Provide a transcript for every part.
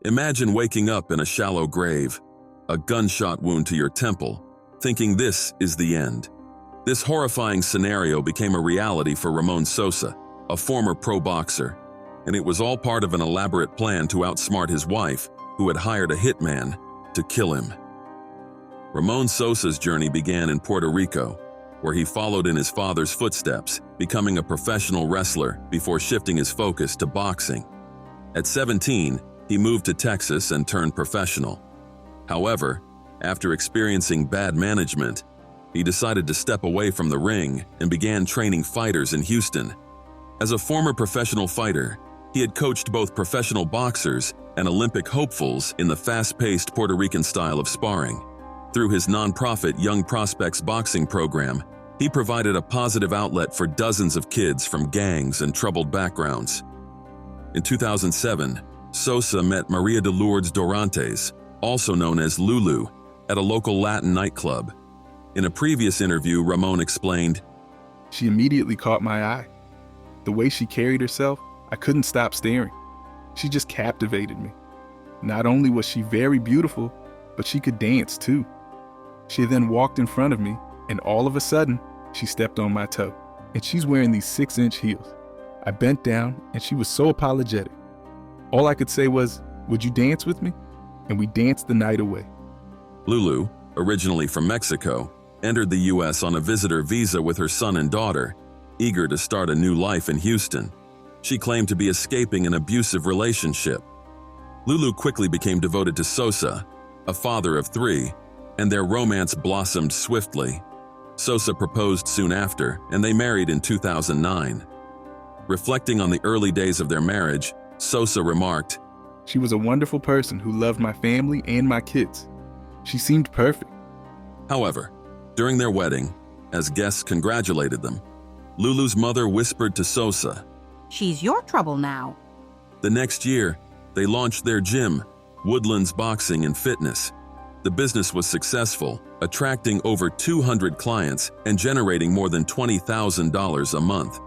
Imagine waking up in a shallow grave, a gunshot wound to your temple, thinking this is the end. This horrifying scenario became a reality for Ramon Sosa, a former pro boxer, and it was all part of an elaborate plan to outsmart his wife, who had hired a hitman to kill him. Ramon Sosa's journey began in Puerto Rico, where he followed in his father's footsteps, becoming a professional wrestler before shifting his focus to boxing. At 17, he moved to Texas and turned professional. However, after experiencing bad management, he decided to step away from the ring and began training fighters in Houston. As a former professional fighter, he had coached both professional boxers and Olympic hopefuls in the fast-paced Puerto Rican style of sparring. Through his nonprofit Young Prospects boxing program, he provided a positive outlet for dozens of kids from gangs and troubled backgrounds. In 2007, Sosa met Maria de Lourdes Dorantes, also known as Lulu, at a local Latin nightclub. In a previous interview, Ramon explained, "She immediately caught my eye. The way she carried herself, I couldn't stop staring. She just captivated me. Not only was she very beautiful, but she could dance too. She then walked in front of me, and all of a sudden, she stepped on my toe. And she's wearing these 6-inch heels. I bent down, and she was so apologetic. All I could say was, 'Would you dance with me?' And we danced the night away." Lulu, originally from Mexico, entered the U.S. on a visitor visa with her son and daughter, eager to start a new life in Houston. She claimed to be escaping an abusive relationship. Lulu quickly became devoted to Sosa, a father of 3, and their romance blossomed swiftly. Sosa proposed soon after, and they married in 2009. Reflecting on the early days of their marriage, Sosa remarked, "She was a wonderful person who loved my family and my kids. She seemed perfect." However, during their wedding, as guests congratulated them, Lulu's mother whispered to Sosa, "She's your trouble now." The next year, they launched their gym, Woodlands Boxing and Fitness. The business was successful, attracting over 200 clients and generating more than $20,000 a month.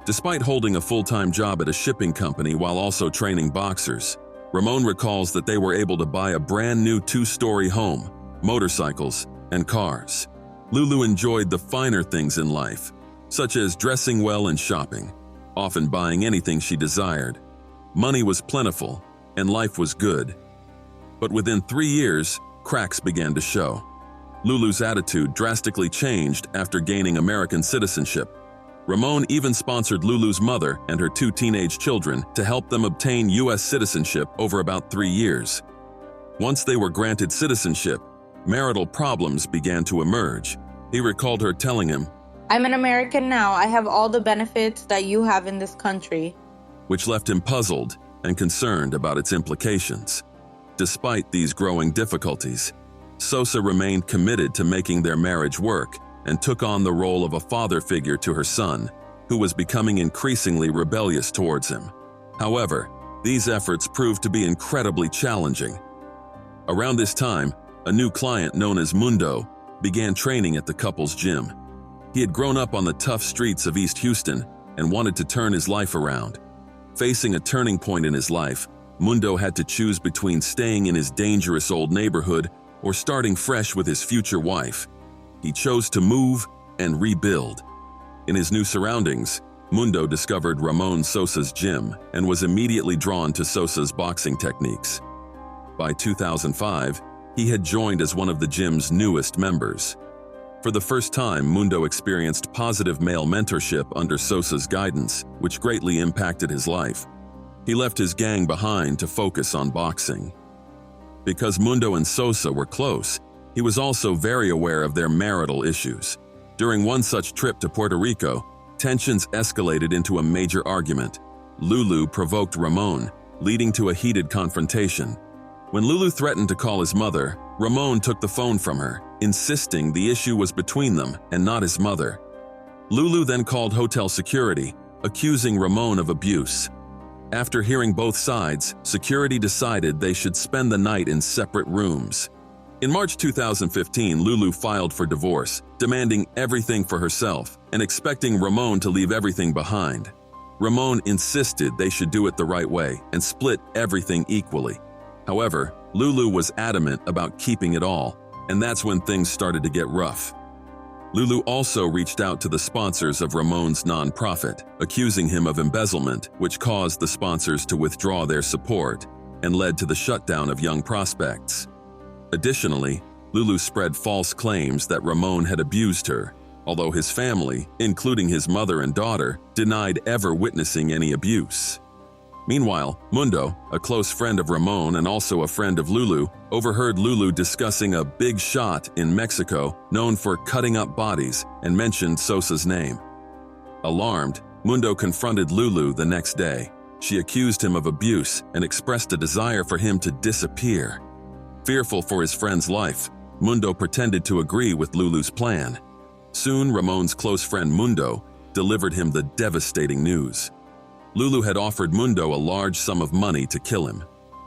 Despite holding a full-time job at a shipping company while also training boxers, Ramon recalls that they were able to buy a brand new 2-story home, motorcycles, and cars. Lulu enjoyed the finer things in life, such as dressing well and shopping, often buying anything she desired. Money was plentiful, and life was good. But within 3 years, cracks began to show. Lulu's attitude drastically changed after gaining American citizenship. Ramon even sponsored Lulu's mother and her 2 teenage children to help them obtain U.S. citizenship over about 3 years. Once they were granted citizenship, marital problems began to emerge. He recalled her telling him, "I'm an American now. I have all the benefits that you have in this country," which left him puzzled and concerned about its implications. Despite these growing difficulties, Sosa remained committed to making their marriage work and took on the role of a father figure to her son, who was becoming increasingly rebellious towards him. However, these efforts proved to be incredibly challenging. Around this time, a new client known as Mundo began training at the couple's gym. He had grown up on the tough streets of East Houston and wanted to turn his life around. Facing a turning point in his life, Mundo had to choose between staying in his dangerous old neighborhood or starting fresh with his future wife. He chose to move and rebuild. In his new surroundings, Mundo discovered Ramon Sosa's gym and was immediately drawn to Sosa's boxing techniques. By 2005, he had joined as one of the gym's newest members. For the first time, Mundo experienced positive male mentorship under Sosa's guidance, which greatly impacted his life. He left his gang behind to focus on boxing. Because Mundo and Sosa were close, he was also very aware of their marital issues. During one such trip to Puerto Rico, tensions escalated into a major argument. Lulu provoked Ramon, leading to a heated confrontation. When Lulu threatened to call his mother, Ramon took the phone from her, insisting the issue was between them and not his mother. Lulu then called hotel security, accusing Ramon of abuse. After hearing both sides, security decided they should spend the night in separate rooms. In March 2015, Lulu filed for divorce, demanding everything for herself and expecting Ramon to leave everything behind. Ramon insisted they should do it the right way and split everything equally. However, Lulu was adamant about keeping it all, and that's when things started to get rough. Lulu also reached out to the sponsors of Ramon's nonprofit, accusing him of embezzlement, which caused the sponsors to withdraw their support and led to the shutdown of young prospects. Additionally, Lulu spread false claims that Ramon had abused her, although his family, including his mother and daughter, denied ever witnessing any abuse. Meanwhile, Mundo, a close friend of Ramon and also a friend of Lulu, overheard Lulu discussing a big shot in Mexico known for cutting up bodies and mentioned Sosa's name. Alarmed, Mundo confronted Lulu the next day. She accused him of abuse and expressed a desire for him to disappear. Fearful for his friend's life, Mundo pretended to agree with Lulu's plan. Soon, Ramon's close friend Mundo delivered him the devastating news. Lulu had offered Mundo a large sum of money to kill him.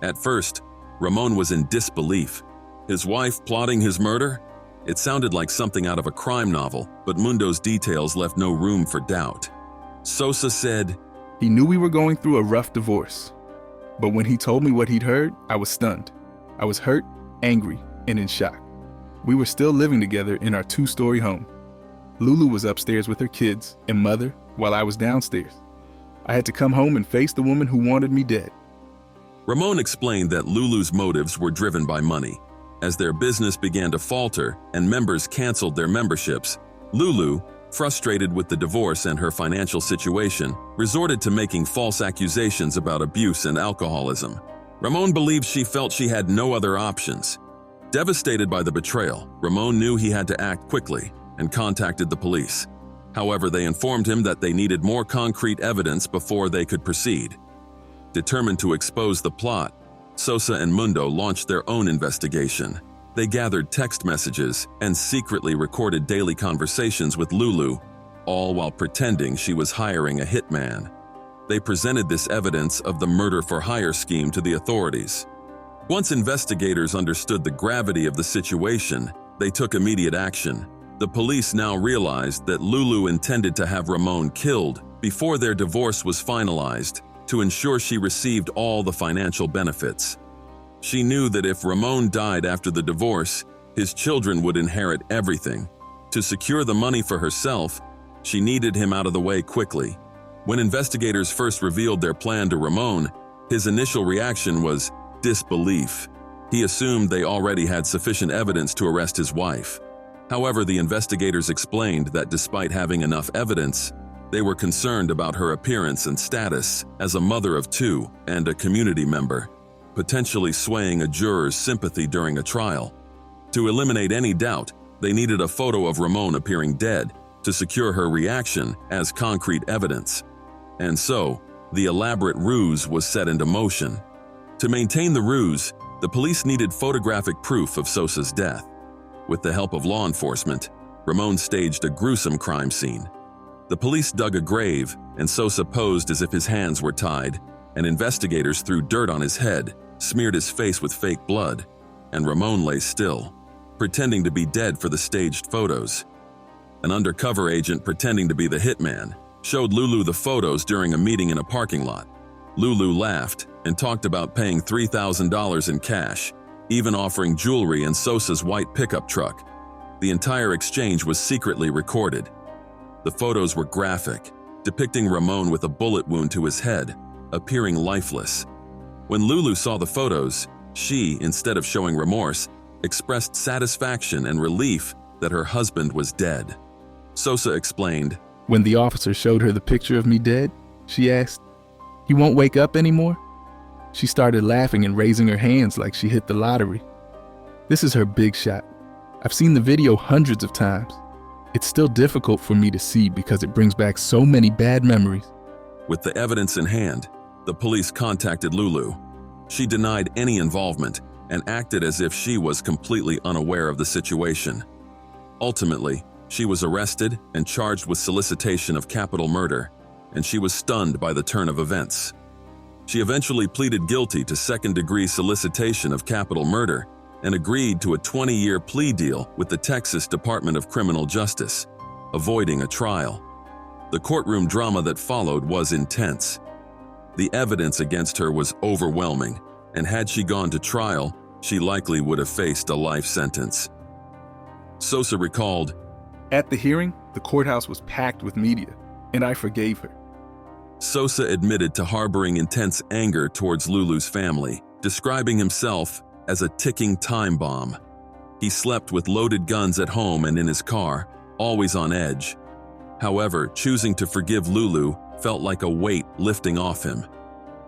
At first, Ramon was in disbelief. His wife plotting his murder? It sounded like something out of a crime novel, but Mundo's details left no room for doubt. Sosa said, He knew we were going through a rough divorce. But when he told me what he'd heard, I was stunned. I was hurt, angry, and in shock. We were still living together in our 2-story home. Lulu was upstairs with her kids and mother while I was downstairs. I had to come home and face the woman who wanted me dead. Ramon explained that Lulu's motives were driven by money. As their business began to falter and members canceled their memberships, Lulu, frustrated with the divorce and her financial situation, resorted to making false accusations about abuse and alcoholism. Ramon believed she felt she had no other options. Devastated by the betrayal, Ramon knew he had to act quickly and contacted the police. However, they informed him that they needed more concrete evidence before they could proceed. Determined to expose the plot, Sosa and Mundo launched their own investigation. They gathered text messages and secretly recorded daily conversations with Lulu, all while pretending she was hiring a hitman. They presented this evidence of the murder-for-hire scheme to the authorities. Once investigators understood the gravity of the situation, they took immediate action. The police now realized that Lulu intended to have Ramon killed before their divorce was finalized to ensure she received all the financial benefits. She knew that if Ramon died after the divorce, his children would inherit everything. To secure the money for herself, she needed him out of the way quickly. When investigators first revealed their plan to Ramon, his initial reaction was disbelief. He assumed they already had sufficient evidence to arrest his wife. However, the investigators explained that despite having enough evidence, they were concerned about her appearance and status as a mother of 2 and a community member, potentially swaying a juror's sympathy during a trial. To eliminate any doubt, they needed a photo of Ramon appearing dead to secure her reaction as concrete evidence. And so, the elaborate ruse was set into motion. To maintain the ruse, the police needed photographic proof of Sosa's death. With the help of law enforcement, Ramon staged a gruesome crime scene. The police dug a grave, and Sosa posed as if his hands were tied, and investigators threw dirt on his head, smeared his face with fake blood, and Ramon lay still, pretending to be dead for the staged photos. An undercover agent pretending to be the hitman showed Lulu the photos during a meeting in a parking lot. Lulu laughed and talked about paying $3,000 in cash, even offering jewelry and Sosa's white pickup truck. The entire exchange was secretly recorded. The photos were graphic, depicting Ramon with a bullet wound to his head, appearing lifeless. When Lulu saw the photos, she, instead of showing remorse, expressed satisfaction and relief that her husband was dead. Sosa explained, When the officer showed her the picture of me dead, she asked, "He won't wake up anymore?" She started laughing and raising her hands like she hit the lottery. This is her big shot. I've seen the video hundreds of times. It's still difficult for me to see because it brings back so many bad memories. With the evidence in hand, the police contacted Lulu. She denied any involvement and acted as if she was completely unaware of the situation. Ultimately, she was arrested and charged with solicitation of capital murder, and she was stunned by the turn of events. She eventually pleaded guilty to second-degree solicitation of capital murder and agreed to a 20-year plea deal with the Texas Department of Criminal Justice, avoiding a trial. The courtroom drama that followed was intense. The evidence against her was overwhelming, and had she gone to trial, she likely would have faced a life sentence. Sosa recalled, At the hearing, the courthouse was packed with media, and I forgave her. Sosa admitted to harboring intense anger towards Lulu's family, describing himself as a ticking time bomb. He slept with loaded guns at home and in his car, always on edge. However, choosing to forgive Lulu felt like a weight lifting off him.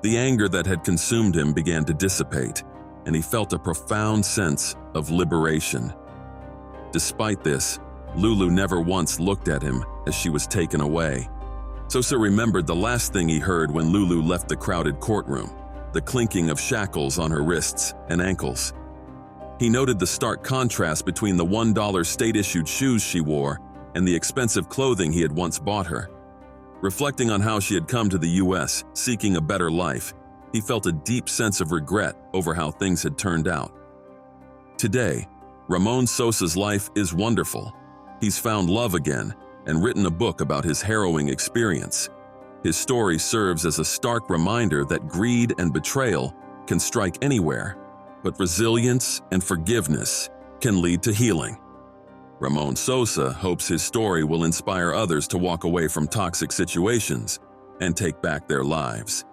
The anger that had consumed him began to dissipate, and he felt a profound sense of liberation. Despite this, Lulu never once looked at him as she was taken away. Sosa remembered the last thing he heard when Lulu left the crowded courtroom, the clinking of shackles on her wrists and ankles. He noted the stark contrast between the $1 state-issued shoes she wore and the expensive clothing he had once bought her. Reflecting on how she had come to the U.S. seeking a better life, he felt a deep sense of regret over how things had turned out. Today, Ramon Sosa's life is wonderful. He's found love again and written a book about his harrowing experience. His story serves as a stark reminder that greed and betrayal can strike anywhere, but resilience and forgiveness can lead to healing. Ramon Sosa hopes his story will inspire others to walk away from toxic situations and take back their lives.